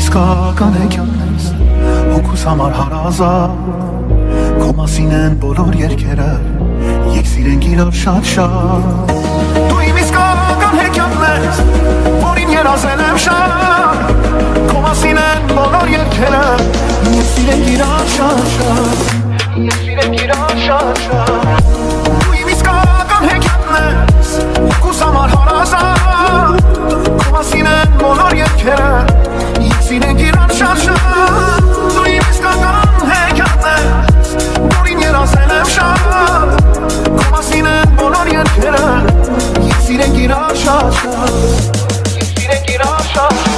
իսկական հեքիաթներս հոգուս համար հարազատ Քո մասին են բոլոր երգերը Եկ սիրենք իրար շատ-շատ Դու իմ իսկական հեքիաթներս Որին երազել եմ շատ Քո մասին են բոլոր երգերը Եկ սիրենք իրար շատ-շատ Եկ սիրենք իրար շատ-շատ Դու իմ իսկական հեքիաթներս հոգուս համար հարազատ Քո մասին են բոլոր երգերը Սիրենք իրար շատ-շատ Դու իմ իսկական հեքիաթներս Որին երազել եմ շատ Քո մասին են բոլոր երգերը Եկ սիրենք իրար շատ-շատ Եկ սիրենք իրար շատ-շատ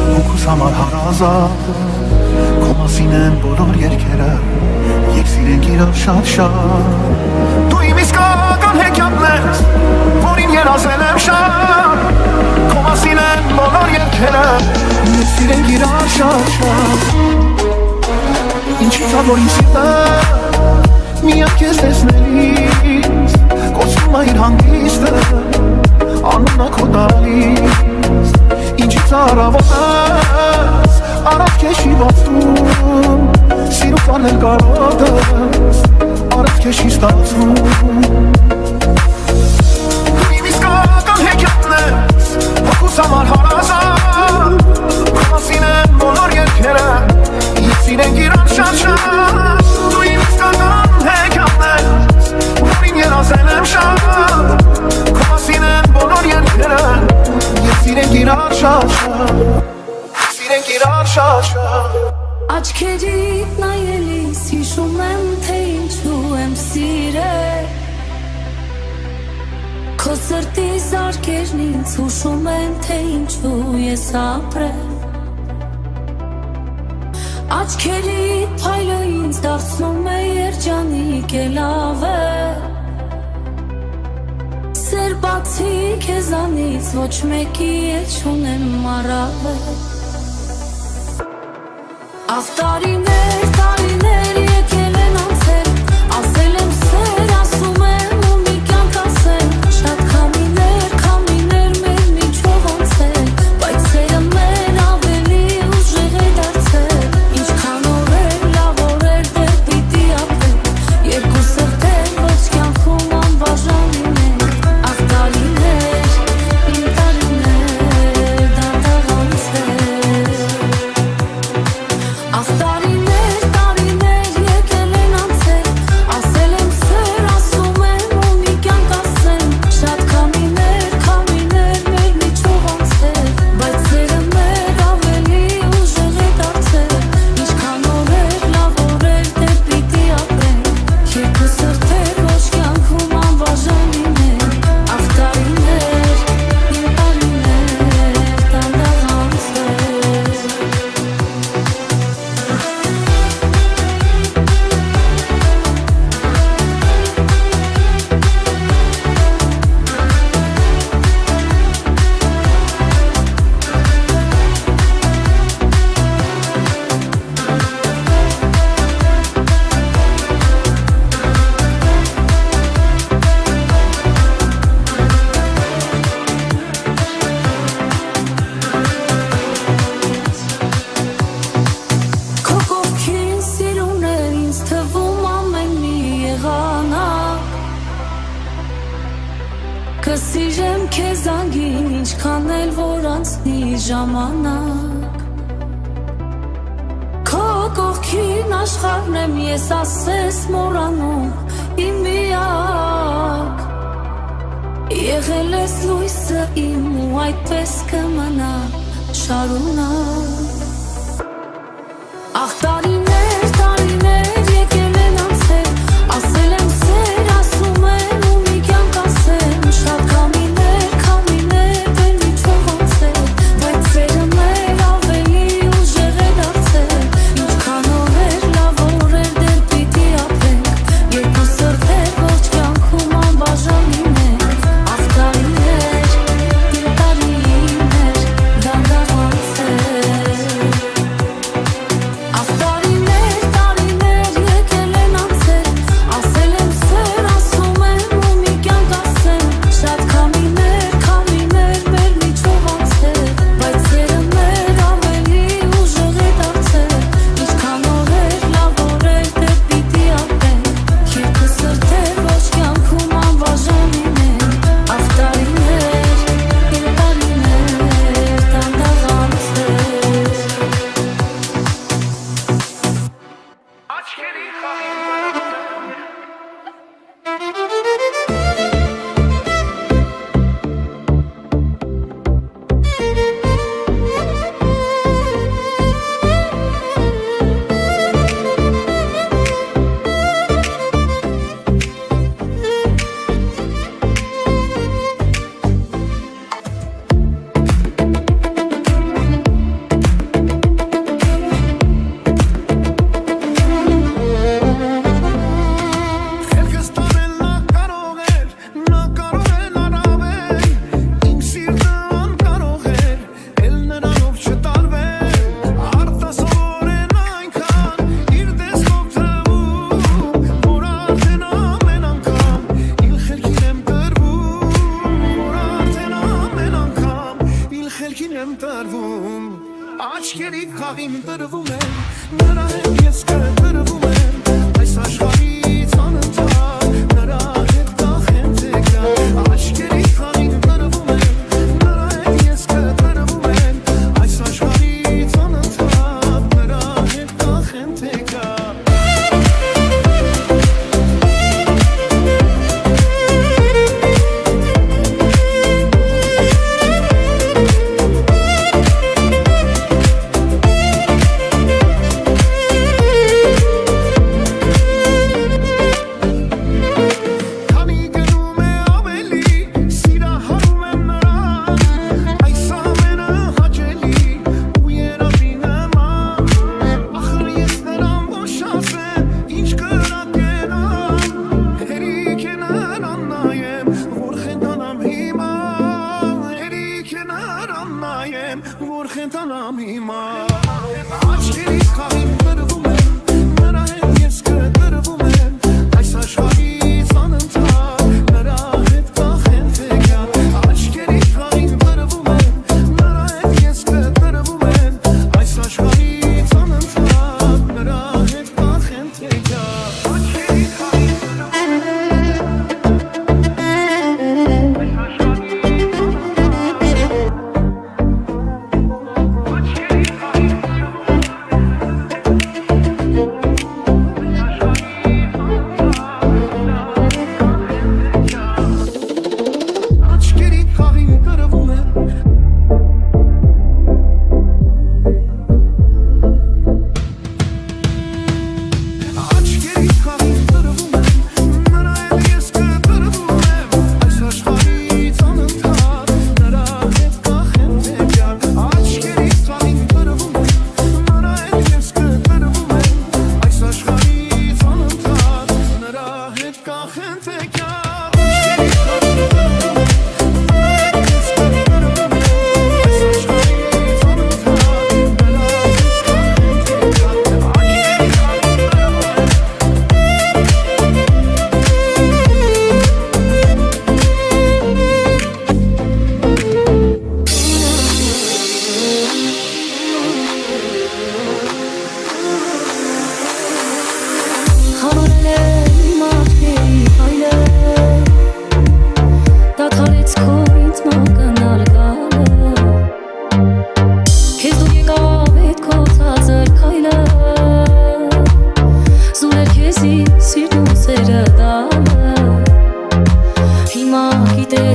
Հոգուս համար հարազատ Քո մասին են բոլոր երգերը իրար շատ Դու իմ իսկական հեքիաթն ես Որին երազել եմ շատ Քո մասին են բոլոր երգերը Մենք սիրենք իրար շատ Ինչի՞ց որ իմ սիրտը Միակ քեզ տեսնելիս Կորցնում է իր հանգիստը Անունը քո տալիս Ինչի՞ց առավոտս Առաջ քեզ շիվածում Սիրու կանել կարոտս Առաջ քեզ չի ստացվում Դու իմ իսկական հեքիաթն ես Հոգուս համար հարազատ Քո մասին են բոլոր երգերը Ես սիրենք իրար շատ Դու իմ իսկական հեքիաթն ես Որին երազել եմ շատ Քո մասին են բոլոր երգերը Ես սիրենք իրար շատ Սիրենք իրար շատ Աչքերիդ նայելիս հիշում եմ թե ինչու եմ սիրել Քո սրտի զարկերն ինձ հուշում են թե ինչու ես ապրել Աչքերիդ փայլը ինձ դարձնում է երջանիկ լավ է Սեր բացի քեզանից ոչ մեկի էլ չունեմ առավել Ախ տարիներ եկել են անցել Ասել եմ սեր, ասում եմ ու մի կյանք ասել Շատ քամիներ մեր միջով անցել Բայց սերը մեր ավելի ուժեղ է դարձել Ինչքան օրեր, լավ օրեր դեռ պիտի ապրել Երկու սրտեր ոչ կյանքում անբաժան լինենք Ախ տարիներ, իմ տարիներ, դանդաղ անցել Ախ տարիներ եկել են անցել Ասել եմ սեր, ասում եմ ու մի կյանք ասել Շատ քամիներ մեր միջով անցել Բայց սերը մեր ավելի ուժեղ է դարձել Ինչքան օրեր, լավ օրեր դեռ պիտի ապրենք Երկու սրտեր ոչ կյանքում անբաժան լինենք Ախ տարիներ, իմ տարիներ, դանդաղ անցել Քո կողքին սիրուն է ինձ թվում ամեն մի եղանակ Կսիրեմ քեզ անգին ինչքան էլ որ անցնի ժամանակ Քո կողքին աշխարհն եմ ես ասես մոռանում իմ միակ Եղել ես լույսը իմ ու այդպես կմնա շարունակ Ախ տարիներ եկել են անցել Ասել եմ սեր, ասում եմ ու մի կյանք ասել Շատ քամիներ մեր միջով անցել Բայց սերը մեր ավելի ուժեղ է դարձել Ինչքան օրեր, լավ օրեր դեռ պիտի ապրենք Երկու սրտեր ոչ կյանքում անբաժան լինենք Ախ տարիներ, իմ տարիներ, դանդաղ անցել Ախ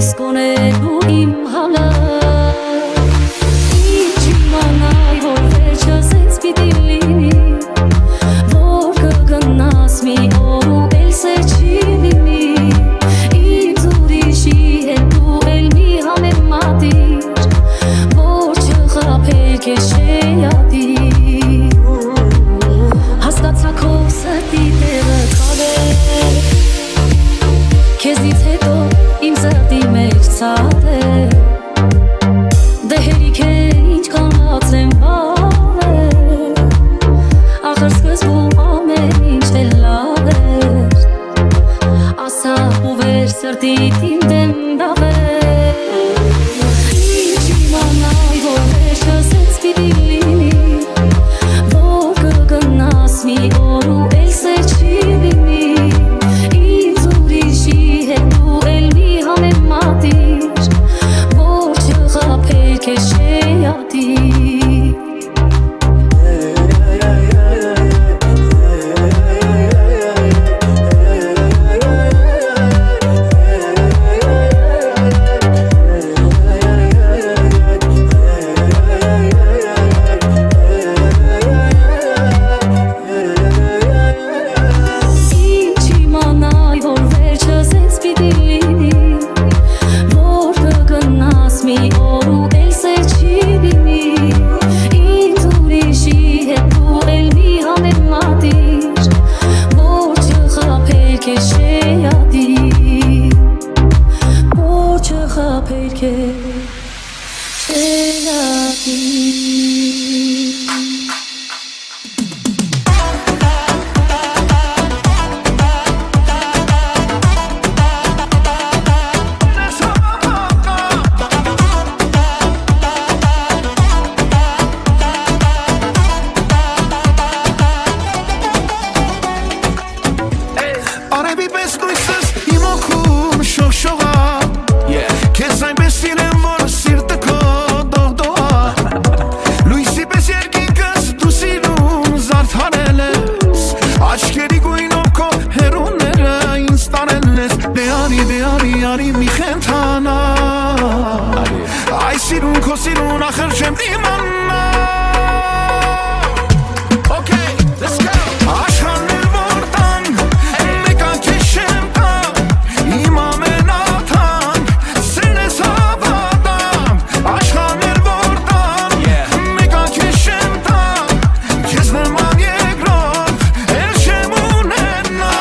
ես կոնելու իմ հալը Ինչ իմանայ, որ վերջս ինձ պիտի լինի Որ կգնաս մի օր ու էլ սեր չի լինի Ինձ ուրիշի հետ դու էլ մի համեմատիր Որ չխապել քեզ շեյադիր Հասկացա քո սրտի տեղը քալել Քեզնից հետո իմ սրտի մեջ ցած է Դե հերիք է ինչ կանած եմ բարել Ախր սկզբում ամեն ինչ էլ լավ էր Ասա ու վեր սրտիդ իմ դեմ դավեր Ինչ իմանայ, որ վերջս ինձ պիտի լինի Որ կգնաս մի օր ու էլ սեր չի լինի Ինձ ուրիշի հետ դու էլ մի համեմատիր Որ չխապել քեզ շեյադիր Ինչ իմանայ, որ վերջս ինձ պիտի լինի Որ կգնաս մի օր ու էլ սեր չի լինի Ինձ ուրիշի հետ դու էլ մի համեմատիր Որ չխապել քեզ շեյադիր Որ չխապել քեզ շեյադիր Արևի պես լույսս իմ օգում շողշողա Քեզ այնպես սիրեմ, որ սիրտը քո դողդողա Լույսի պես երկինքս դու սիրուն զարդարել ես Աչքերի գույնով քո հերուները ինձ տարել ես Դե արի մի խենթանա Այ սիրուն քո սիրուն ախր չեմ դիմանա Okay, let's go Աշխարհներ որ տան Մեկա քեզ չեմ տա Իմ ամենաթանկ Սերն ես հավատամ Աշխարհներ որ տան Մեկա քեզ չեմ տա Քեզ նման երկրորդ Էլ չեմ ունենա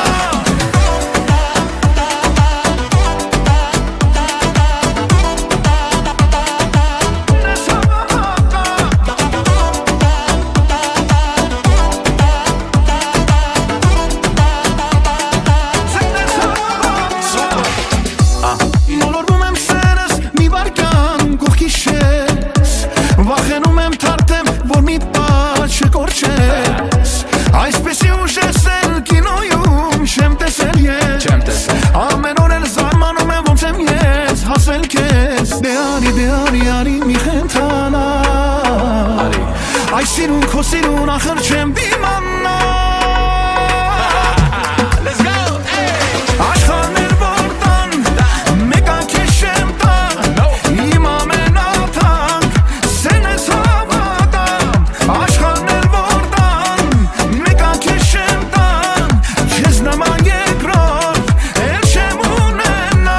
Մոլորվում եմ սերս մի վարկյան կողքիս շես Վախենում եմ թարթեմ, որ մի պատ չկորչես Այսպեսի ուժես էլ կինոյում չեմ տեսել ես Ամեն օր էլ զարմանում եմ ոնց եմ ես հասել քեզ Դե արի մի խենթանա Այս սիրուն քո սիրուն ախր չեմ դիմանա Աշխարհներ որ տան Մեկա քեզ չեմ տա Իմ ամենաթանկ Սերն ես հավատամ Աշխարհներ որ տան Մեկա քեզ չեմ տա Քեզ նման երկրորդ Էլ չեմ ունենա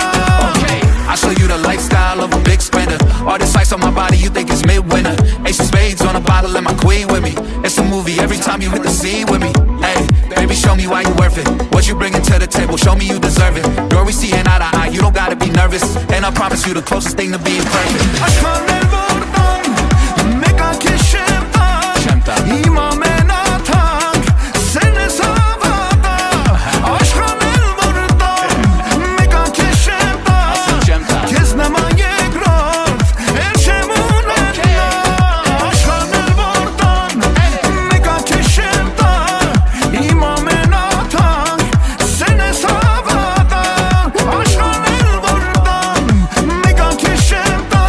Okay, I show you the lifestyle of a big spender. All this ice on my body, you think it's midwinter. Ace of spades on a bottle and my queen with me. It's a movie every time you hit the scene with me. Hey, baby, show me why you worth it. What you bringing to the table, show me you deserve it. Girl, we seeing eye to eye, you don't gotta be nervous. And I promise you the closest thing to being perfect. Աշխարհներ որ տան Մեկա քեզ չեմ տա Իմ ամենաթանկ Սերն ես հավատամ Աշխարհներ որ տան Մեկա քեզ չեմ տա Քեզ նման երկրորդ Էլ չեմ ունենա Աշխարհներ որ տան Մեկա քեզ չեմ տա Իմ ամենաթանկ Սերն ես հավատամ Աշխարհներ որ տան Մեկա քեզ չեմ տա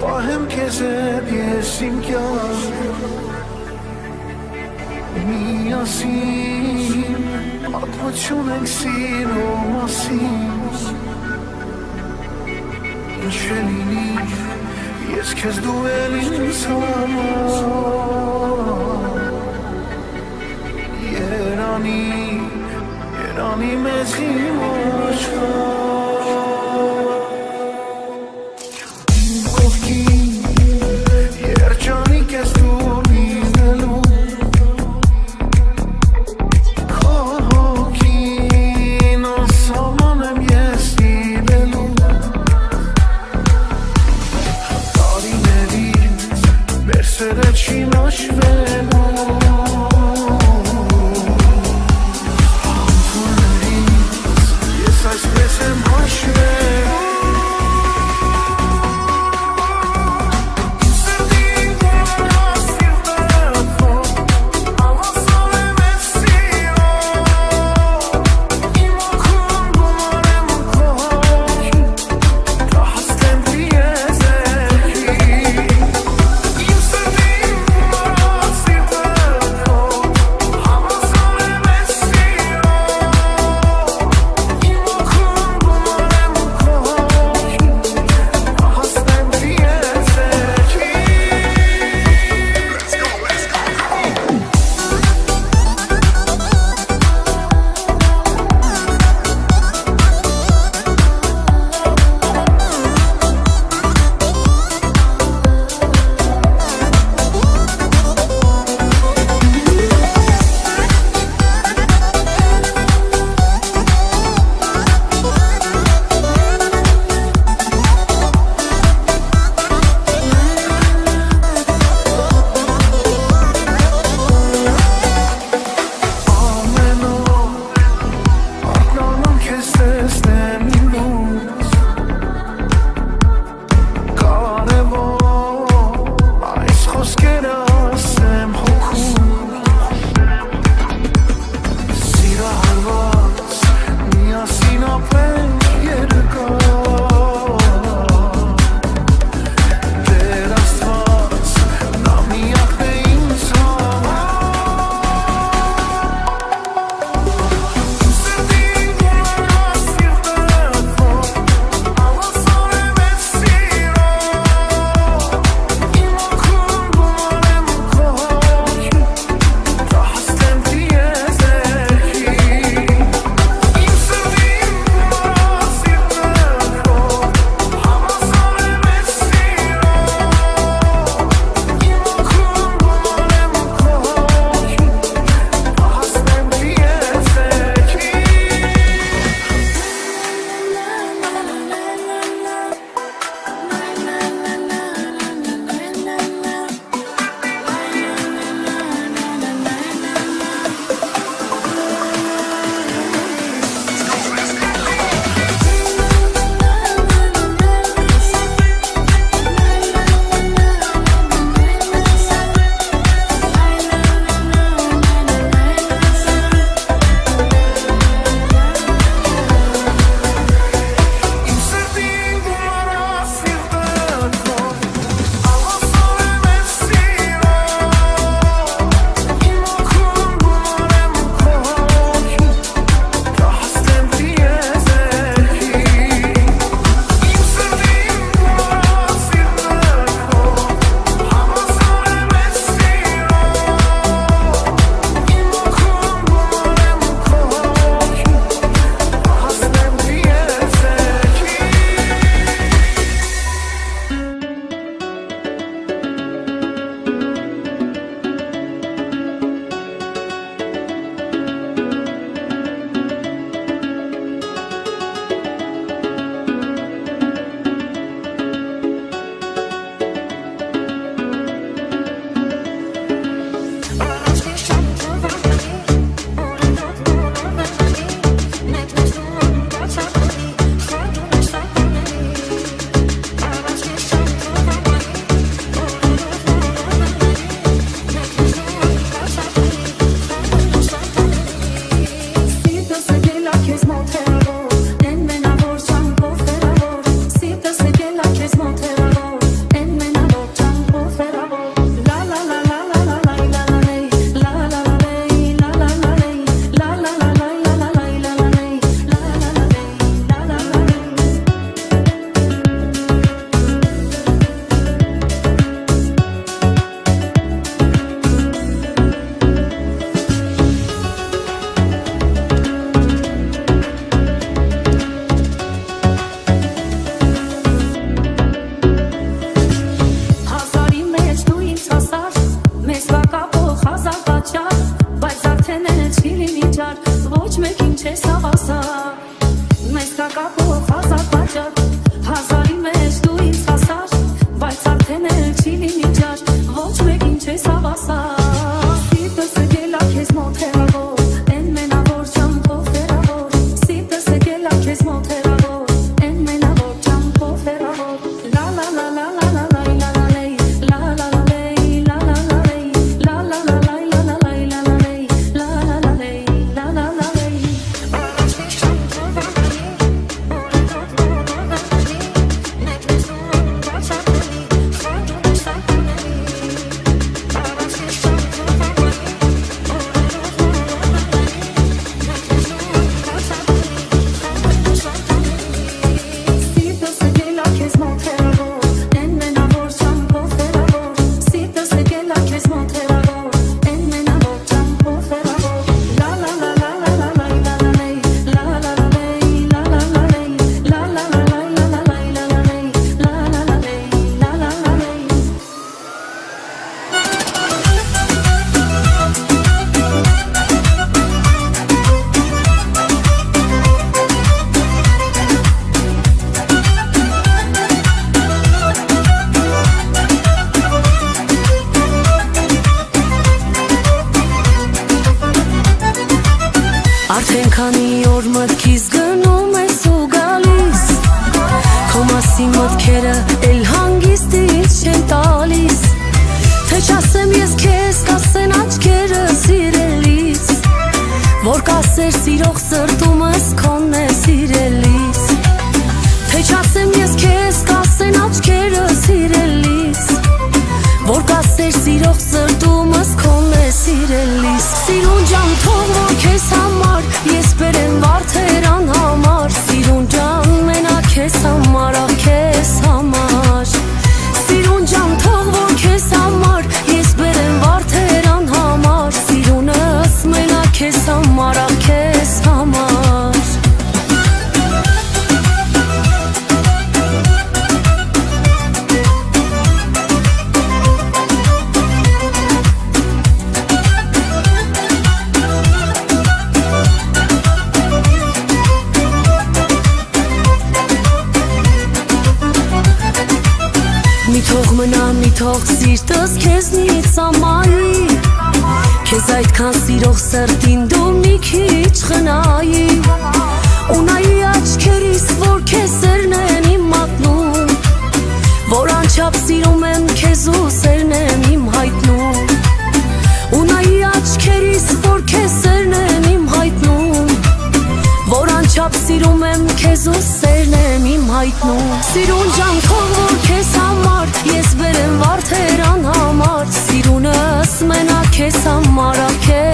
Պահեմ քեզ հետ ես իմ կյանք Միասին պատմություն ենք սիրո մասին Ինչ է լինի ես քեզ դու էլ ինձ համար Երանի մեզ իմ աշխարհ Իմ կողքին երջանիկ ես դու լինելու Քո հոգին անսահման եմ ես լինելու Տարիներից մեր սերը չի նշվելու Այսպես եմ հաշվել Իմ սրտին գոհարած սիրտը Ավասալ եմ ես սիրո Իմ օգում գումարեմ ու քո հոգին Դա հասնեմ դիեզերքի Իմ սրտին գոհարած սիրտը Ավասալ եմ ես սիրո Իմ օգում գումարեմ ու քո ոտքերը էլ հանգիստ ինձ չեն տալիս Թե չասեմ ես քեզ կասեն աչքերը սիրելիս Որ կասեր սիրող սրտումս քոնն է սիրելիս Թե չասեմ ես քեզ կասեն աչքերը սիրելիս Որ կասեր սիրող սրտումս քոնն է սիրելիս Սիրուն ջան թող որ քեզ համար ես բերեմ վարդերան համար Սիրուն ջան մենակ քեզ համար ախ քեզ համար Սիրուն ջան թող որ քեզ համար ես բերեմ վարդերան համար Սիրունս մենակ քեզ համար ախ քեզ համար Մի թող մնա, մի թող սիրտս քեզնից ամայի Քեզ այդքան սիրող սրտին դու մի քիչ խնայի Ու նայի աչքերիս, որ քեզ սերն են իմ մատնում Որ անչափ սիրում եմ քեզ ու սերն եմ իմ հայտնում Ու նայի աչքերիս, որ քեզ սերն են իմ հայտնում Որ անչափ սիրում եմ քեզ ու սերն եմ իմ հայտնում Սիրուն ջան թող որ քեզ համար ես բերեմ վարդերան համար Սիրունս մենակ քեզ համար ախ քեզ